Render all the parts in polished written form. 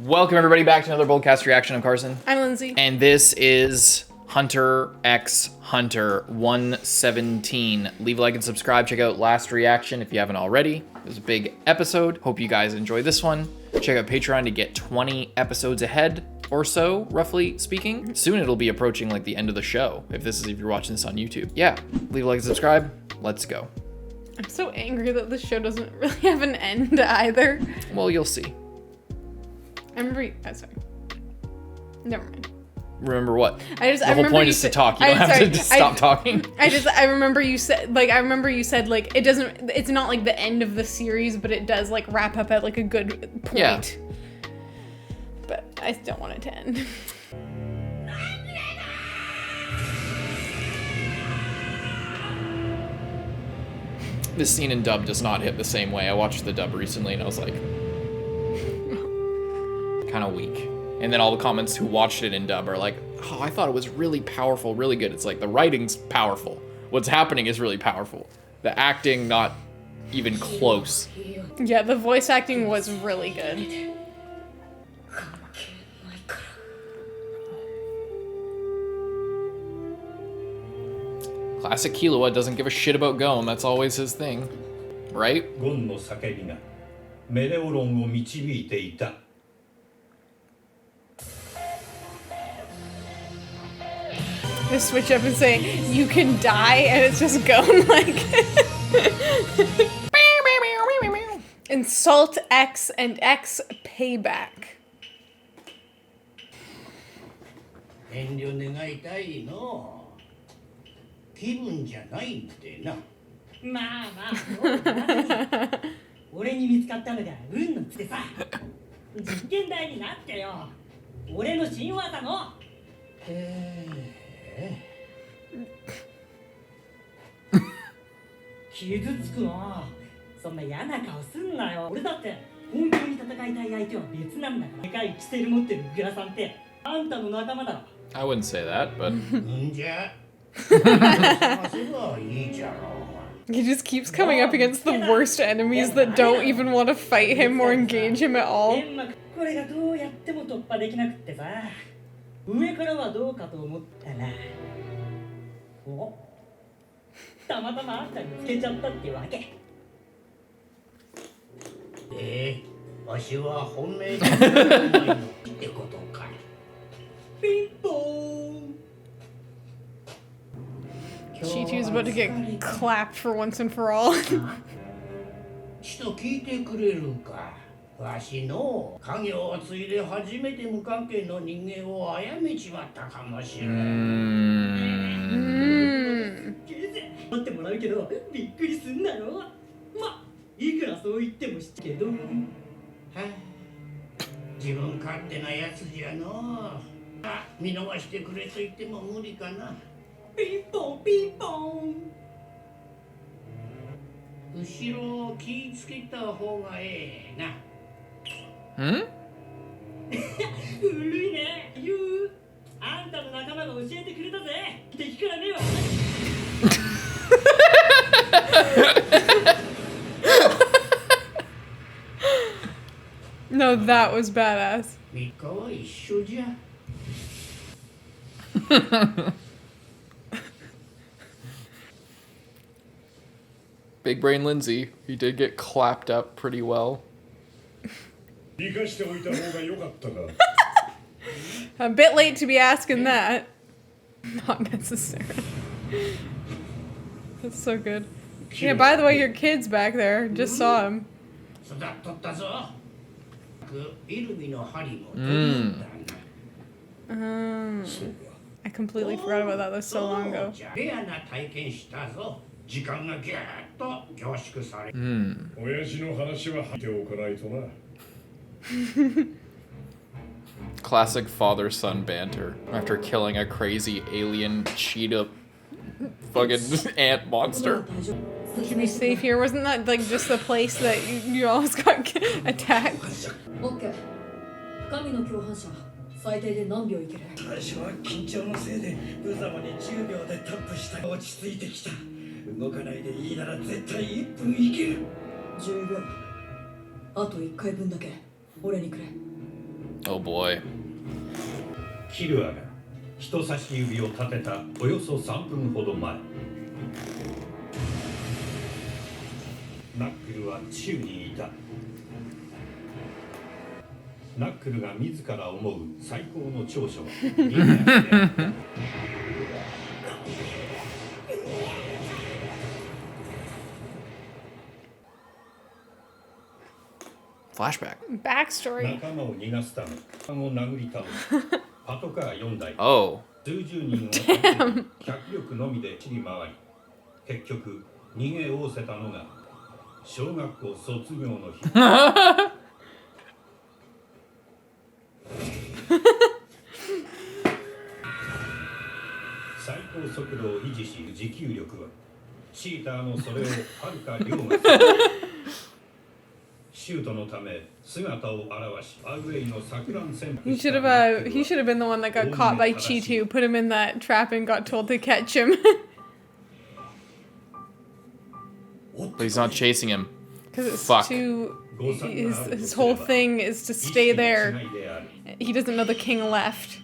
Welcome everybody back to another Boldcast reaction. I'm Carson. I'm Lindsay. And this is Hunter x Hunter 117. Leave a like and subscribe. Check out last reaction if you haven't already. It was a big episode. Hope you guys enjoy this one. Check out Patreon to get 20 episodes ahead or so, roughly speaking. Soon it'll be approaching like the end of the show if you're watching this on YouTube. Yeah, leave a like and subscribe. Let's go. I'm so angry that this show doesn't really have an end either. Well, you'll see. I remember. Sorry. Never mind. Remember what? The whole point is to talk. You don't have to stop talking. I remember you said like it's not like the end of the series, but it does like wrap up at like a good point. Yeah. But I don't want it to end. This scene in dub does not hit the same way. I watched the dub recently and I was like, kind of weak. And then all the comments who watched it in dub are like, oh, I thought it was really powerful, really good. It's like the writing's powerful. What's happening is really powerful. The acting, not even close. Yeah, the voice acting was really good. Classic Killua doesn't give a shit about Gon. That's always his thing, right? They switch up and say, you can die, and it's just Gon like... Insult X and X payback. I wouldn't say that, but... He just keeps coming up against the worst enemies that don't even want to fight him or engage him at all. Chitu's about to get clapped for once and for all. Hmm? No, that was badass. Big Brain Lindsay, he did get clapped up pretty well. A bit late to be asking that. Not necessarily. That's so good. Yeah, by the way, your kid's back there. Just saw him. I completely forgot about that. That was so long ago. Classic father-son banter after killing a crazy alien cheetah fucking ant monster. Should be safe here. Wasn't that like just the place that you almost got attacked? Okay. Oh boy. キルアが人差し指を立てたおよそ3分ほど前、ナックルは宙にいた。ナックルが自ら思う最高の長所は逃げ足であった。Flashback. Backstory. 仲間を逃がすため缶を殴り倒し、パトカー4台、 Oh. 数十人を脚力のみで走り回り、結局逃げおおせたのが小学校卒業の日。最高速度を維持し、持久力はチーターのそれをはるか凌駕する。シュートのため姿を現し、アウェイの錯乱戦。 He should have been the one that got caught by Chitu, put him in that trap and got told to catch him. But he's not chasing him. Because it's Fuck. too... His whole thing is to stay there. He doesn't know the king left.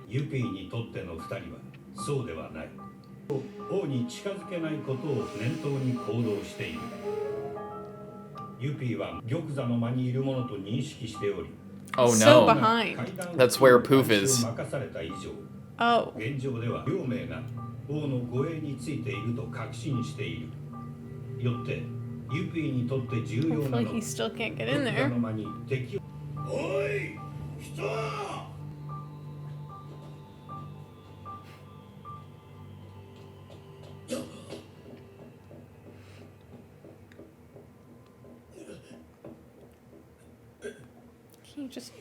ユピーにとっての2人はそうではない。王に近づけないことを念頭に行動している。ユピーは玉座の間にいるものと認識しており、 Oh So no. behind. That's where Pouf is. 任された以上、 Oh. 現状では両名が王の護衛についていると確信している。よってユピーにとって重要な Hopefully の he still can't get in 玉座 there. の間に敵を。おい、人！ Can you just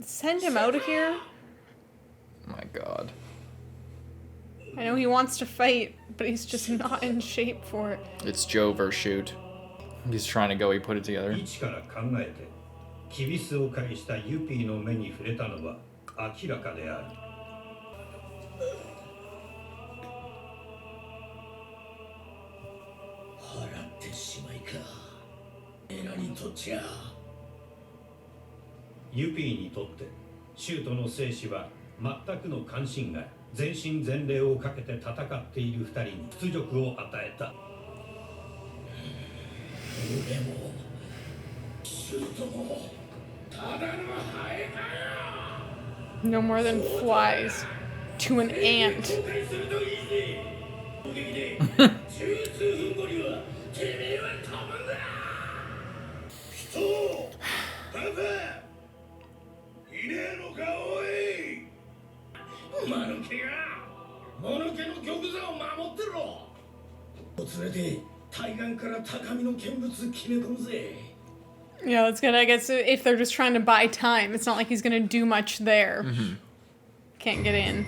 send him out of here? My god. I know he wants to fight, but he's just not in shape for it. It's Joe versus Shoot. He's trying to go, he put it together. 一から考えて、キビスを介したユピーの目に触れたのは明らかである。払ってしまいか。エラにとっちゃ。ユピーにとってシュートの生死は全くの関心外。全身全霊をかけて戦っている二人に屈辱を与えた。でもシュートもただのハエかよ。 No more than flies to an ant. 後悔するといいぜ。攻撃で十数分後にはてめえは飛ぶんだ。人、パパ、いねえのかおい。間抜けが、間抜けの玉座を守ってろ。連れて対岸から高みの見物決め込むぜ。 Yeah, that's good. I guess if they're just trying to buy time, it's not like he's gonna do much there. Can't get in.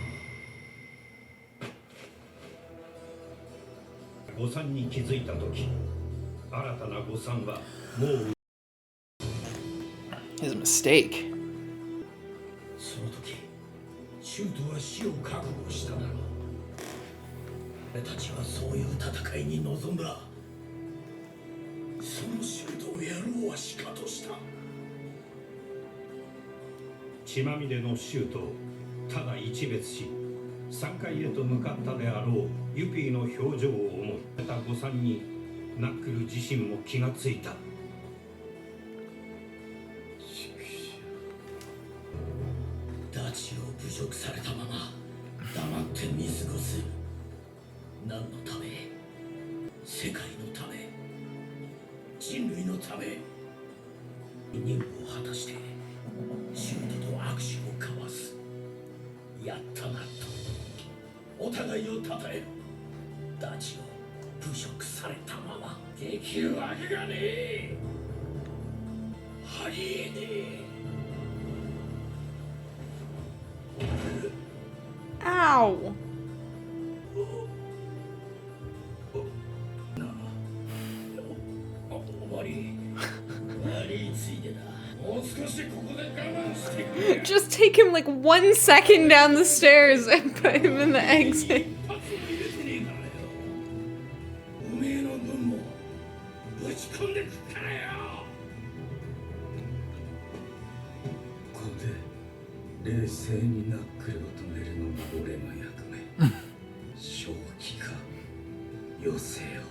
誤算に気づいたとき、新たな誤算はもう。 His mistake. その時、シュートは死を覚悟しただろう。俺たちはそういう戦いに臨んだ。そのシュートをやろうはしかとした。血まみれのシュートをただ一別し、3階へと向かったであろうユピーの表情を思い出た誤算にナックル自身も気がついた。ダチを侮辱されたまま黙って見過ごす。何のため？世界のため、人類のため。任務を果たしてシュートと握手を交わす。やったなとお互いを称える。ダチを侮辱されたままできるわけがねえ。ありえねえ。 Ow! 悪いついでだ。もう少しここで我慢してくれ。 Just take him like 1 second down the stairs and put him in the exit. おめえの分もぶちち込んでくからよ。ここで冷静にナックルを止めるのが俺の役目。正気かよせよ。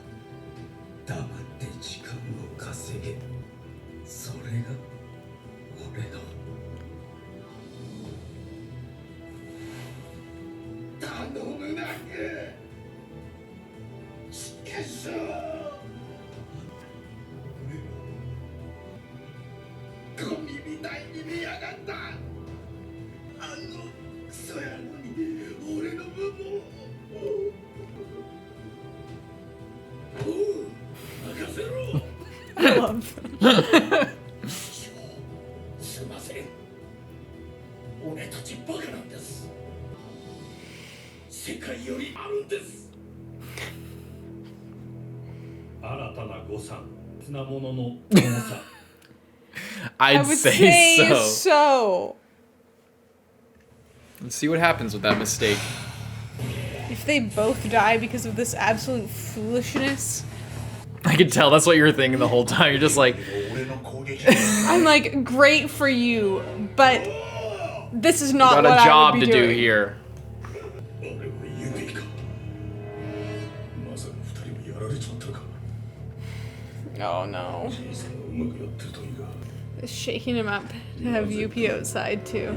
黙って時間を稼げ。それが俺の頼むナックル。しかしゴミみたいに見やがった。あのクソ野郎に俺の分も任せろ。I love. すいません。俺たちバカなんです。世界よりあるんです。新たな誤算、つなものの重さ。I I'd would say so. so. Let's see what happens with that mistake. If they both die because of this absolute foolishness, I could tell that's what you were thinking the whole time. You're just like, I'm like, great for you, but this is not got what a I job would to be do doing. here. Oh no. Shaking him up to have Youpi outside too.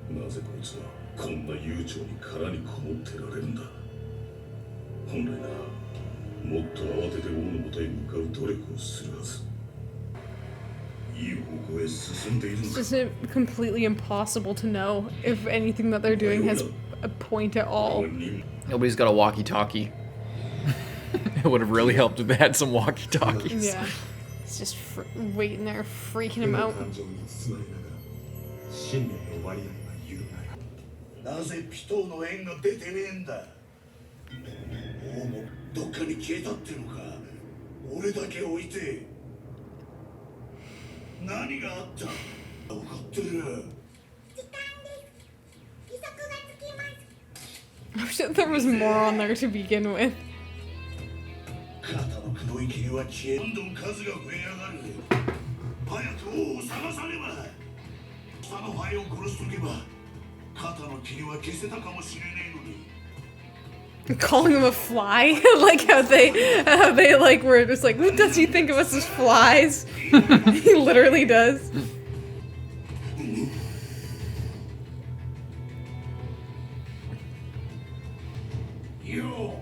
なぜこいつはこんな悠長に殻にこもってられるんだ。本来ならもっと慌てて王の元へ向かう努力をするはず。いい方向へ進んでいるの It's か。 just completely impossible to know if anything that they're doing has a point at all. Nobody's got a walkie-talkie. It would have really helped if they had some walkie-talkies. Yeah. He's just waiting there, freaking him out. 信念の割合が揺るがる。なぜピトーの縁が出てねえんだ。王もどっかに消えたってのか。俺だけ置いて。何があった。怒ってる。 I wish that there was more on there to begin with. 肩の黒い霧は消え、どんどん数が増え上がる。早く王を探さねば。下のハエを殺しとけば、肩の霧は消せたかもしれねえのに。 Calling him a fly, like how they like were just like, who does he think of us as flies? He literally does. You.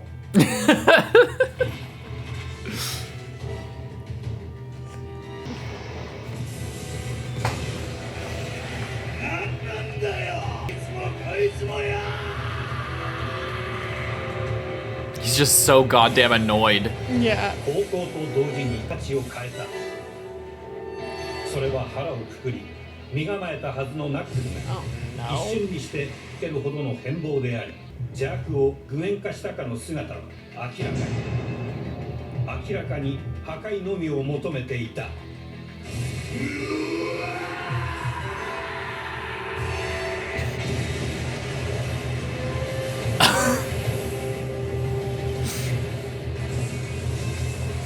He's just so goddamn annoyed. Yeah. 方向と同時に形を変えた。それは腹をくくり、身構えたはずのナックルが Oh 一瞬にして吹けるほどの変貌であり、邪悪を具現化したかの姿は明らかに破壊のみを求めていた。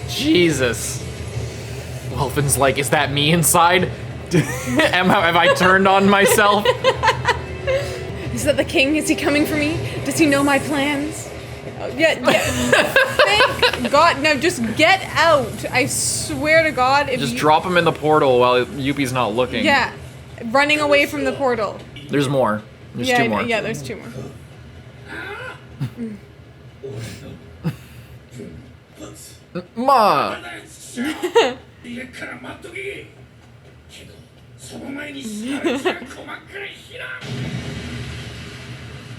Jesus. Welfin's like, is that me inside? Have I turned on myself? Is that the king? Is he coming for me? Does he know my plans? Oh, yeah. Thank God. Now just get out. I swear to God. If Just you, drop him in the portal while Youpi's not looking. Yeah. Running away from the portal. There's more. There's two more. Yeah, there's two more. Ma!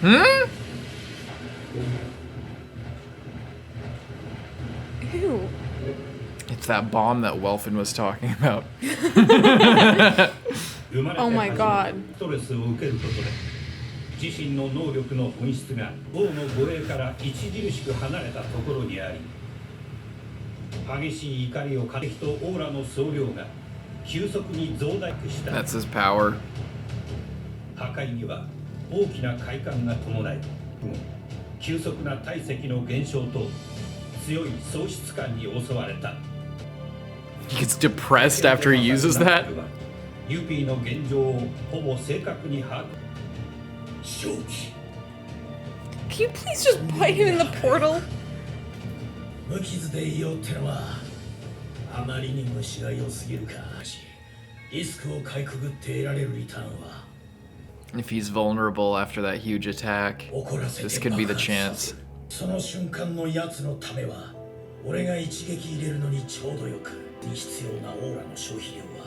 Hmm? Ew. It's that bomb that Welfin was talking about. Oh my God. 自身の能力の本質が王の護衛から著しく離れたところにあり、激しい怒りを感じとオーラの総量が急速に増大した。 That's his power. 破壊には大きな快感が伴い、急速な体積の減少と強い喪失感に襲われた。 He gets depressed after he uses that. ユピーの現状をほぼ正確に把握。正気。 Can you please just put him in the portal? 無傷でいようってのはあまりに虫が良すぎるか。リスクをかいくぐって得られるリターンは If he's vulnerable after that huge attack, 怒らせ this て could be the 爆発さ chance. せる。その瞬間のやつのためは俺が一撃入れるのにちょうどよく必要なオーラの消費量は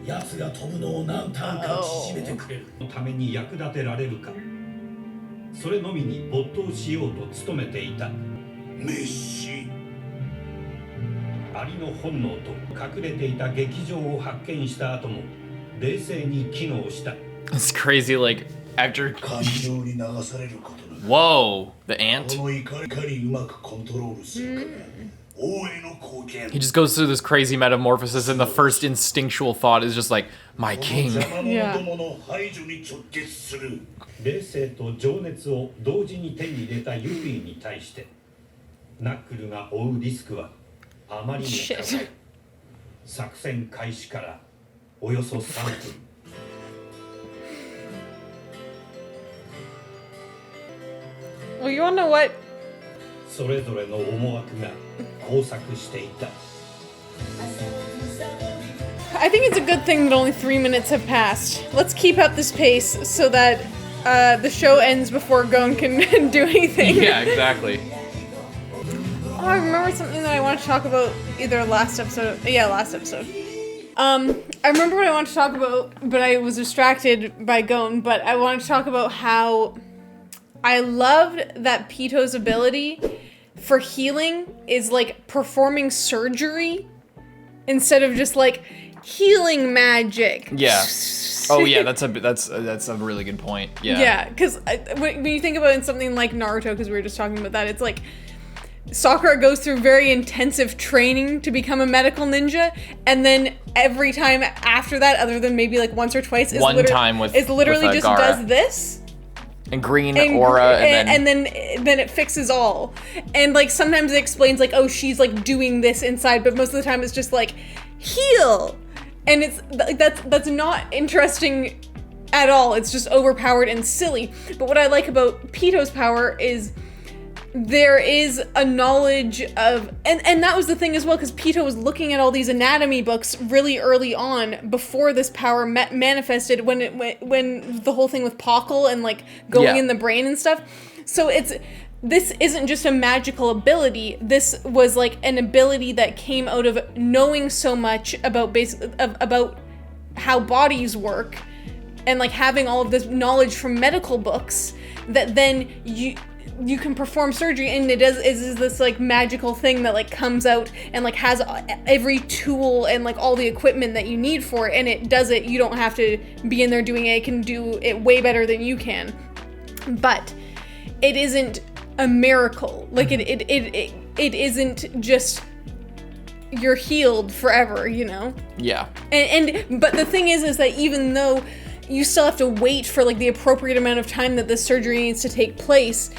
やつが飛ぶのを何ターンか縮めてくれるのために役立てられるか。それのみに没頭しようと努めていた。メッシアリの本能と隠れていた劇場を発見した後も冷静に機能した。 It's crazy, like, after... 感情に流されることなく Whoa! The ant? この怒りうまくコントロールするから王への貢献 He just goes through this crazy metamorphosis, and the first instinctual thought is just like, my king. 邪魔者どもの排除に直結する。冷静と情熱を同時に手に入れたユピーに対してナックルが負うリスクはあまりに高い。 Shit. 作戦開始からおよそ3分。 Well, you wanna know what? それぞれの思惑が交錯していた。 I think it's a good thing that only 3 minutes have passed. Let's keep up this pace so that the show ends before Gon can do anything. Yeah, exactly. Oh, I remember something that I wanted to talk about either last episode. Yeah, last episode. I remember what I wanted to talk about, but I was distracted by Gon. But I wanted to talk about how I loved that Pitou's ability for healing is like performing surgery instead of just like healing magic. Yeah. Oh yeah, that's a really good point. Yeah. Yeah, because when you think about it in something like Naruto, because we were just talking about that, it's like Sakura goes through very intensive training to become a medical ninja, and then every time after that, other than maybe like once or twice, is One time with literally just Gaara. does this. And green And, aura, and then it fixes all. And like sometimes it explains like, oh, she's like doing this inside, but most of the time it's just like heal. And it's that's not interesting at all. It's just overpowered and silly. But what I like about Pitou's power is there is a knowledge of, and that was the thing as well, because Pitou was looking at all these anatomy books really early on before this power manifested, when the whole thing with Pockle and like going in the brain and stuff. So this isn't just a magical ability. This was like an ability that came out of knowing so much about about how bodies work, and like having all of this knowledge from medical books, that then you can perform surgery, and it is this like magical thing that like comes out and like has every tool and like all the equipment that you need for it, and it does it. You don't have to be in there doing it. It can do it way better than you can. But it isn't a miracle. Like it isn't just you're healed forever, you know? Yeah. But the thing is that even though you still have to wait for like the appropriate amount of time that the surgery needs to take place,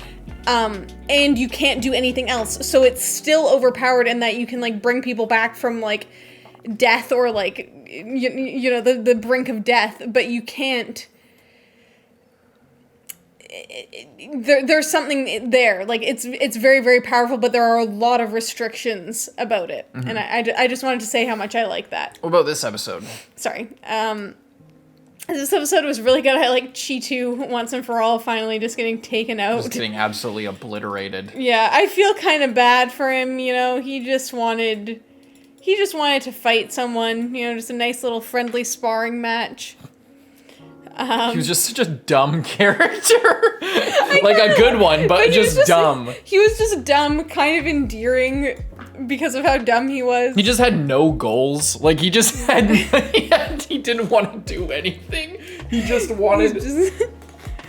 and you can't do anything else, so it's still overpowered in that you can like bring people back from like death, or like you know the brink of death, but you can't. There's something there, like it's very, very powerful, but there are a lot of restrictions about it, and I just wanted to say how much I like that. What about this episode? Sorry. This episode was really good. I like Chitu once and for all finally just getting taken out. Just getting absolutely obliterated. Yeah, I feel kind of bad for him, you know. He just wanted to fight someone, you know, just a nice little friendly sparring match. He was just such a dumb character. Like a good one, but just dumb. He was just dumb, kind of endearing because of how dumb he was. He just had no goals. Like he just had he didn't want to do anything. He just wanted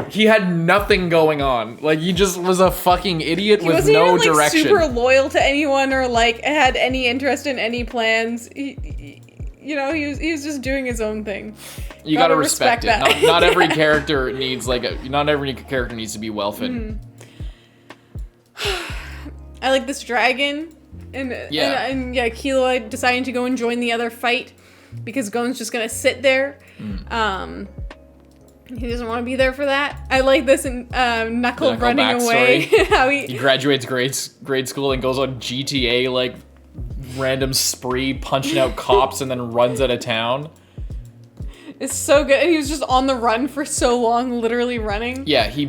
he had nothing going on. Like he just was a fucking idiot with no even, like, direction. Super loyal to anyone or like had any interest in any plans. You know, he was just doing his own thing. You gotta respect it. Not every character needs not every character needs to be well fit. I like this dragon. And Killua deciding to go and join the other fight because Gon's just gonna sit there. He doesn't want to be there for that. I like this Knuckle running away. How he graduates grade school and goes on GTA like random spree, punching out cops and then runs out of town. It's so good. And he was just on the run for so long, literally running. Yeah, he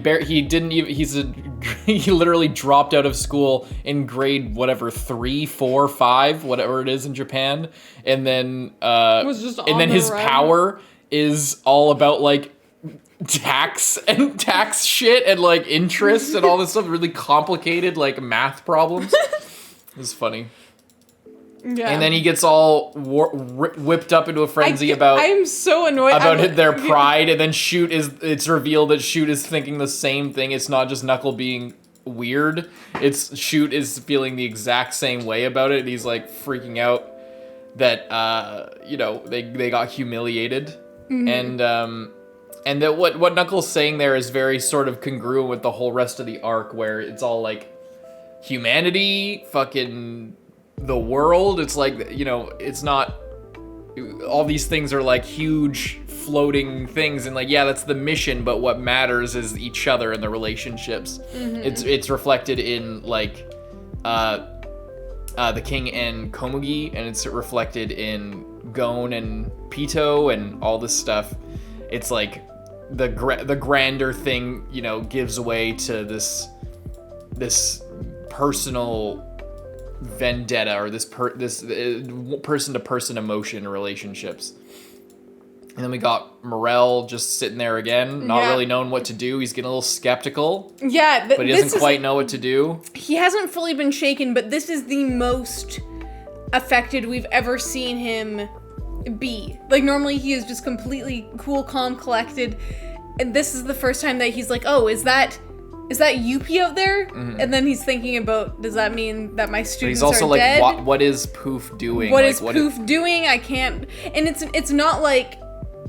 literally dropped out of school in grade 3, 4, 5, whatever it is in Japan, and then his power is all about like tax shit and like interest and all this stuff, really complicated like math problems. It's funny. Yeah. And then he gets all whipped up into a frenzy about. I'm so annoyed about their pride, and then it's revealed that Shoot is thinking the same thing. It's not just Knuckle being weird. It's Shoot is feeling the exact same way about it. And he's like freaking out that they got humiliated, and that what Knuckle's saying there is very sort of congruent with the whole rest of the arc, where it's all like humanity, fucking the world. It's like, it's not, all these things are like huge floating things, and like, yeah, that's the mission, but what matters is each other and the relationships. It's reflected in like the king and Komugi, and it's reflected in Gon and Pitou and all this stuff. It's like the grander thing, gives way to this personal vendetta, or this person-to-person emotion relationships. And then we got Morel just sitting there again, not really knowing what to do. He's getting a little skeptical. Yeah, but he doesn't quite know what to do. He hasn't fully been shaken, but this is the most affected we've ever seen him be. Like, normally he is just completely cool, calm, collected, and this is the first time that he's like, oh, is that youpi out there? And then he's thinking about, does that mean that my students are dead? But he's also like, what is Pouf doing? What is Pouf doing? I can't... And it's not like...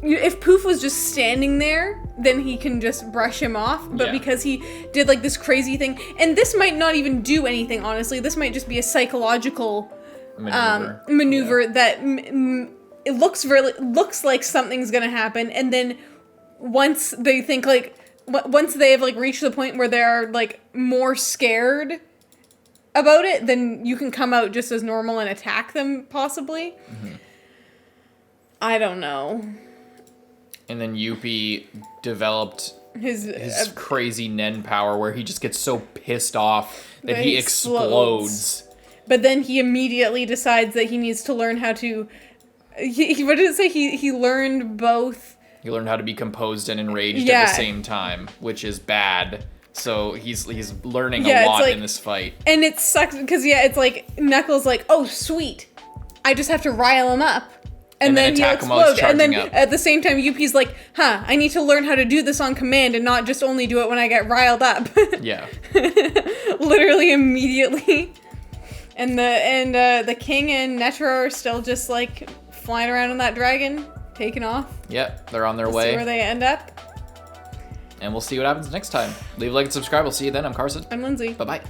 If Pouf was just standing there, then he can just brush him off. But because he did like this crazy thing... And this might not even do anything, honestly. This might just be a psychological maneuver that it looks like something's gonna happen. And then once they think like... Once they have like reached the point where they're like more scared about it, then you can come out just as normal and attack them, possibly. I don't know. And then Youpi developed his crazy Nen power, where he just gets so pissed off that he explodes. But then he immediately decides that he needs to learn how to... what did it say? He learned both... He learned how to be composed and enraged at the same time, which is bad. So he's learning a lot in this fight. And it sucks because, it's like, Knuckles like, oh, sweet. I just have to rile him up. And then he'll explode. And then at the same time, Youpi's like, I need to learn how to do this on command and not just only do it when I get riled up. Yeah. Literally immediately. And the king and Netero are still just like flying around on that dragon. Taken off. Yep, they're on their way. See where they end up. And we'll see what happens next time. Leave a like and subscribe. We'll see you then. I'm Carson. I'm Lindsay. Bye-bye.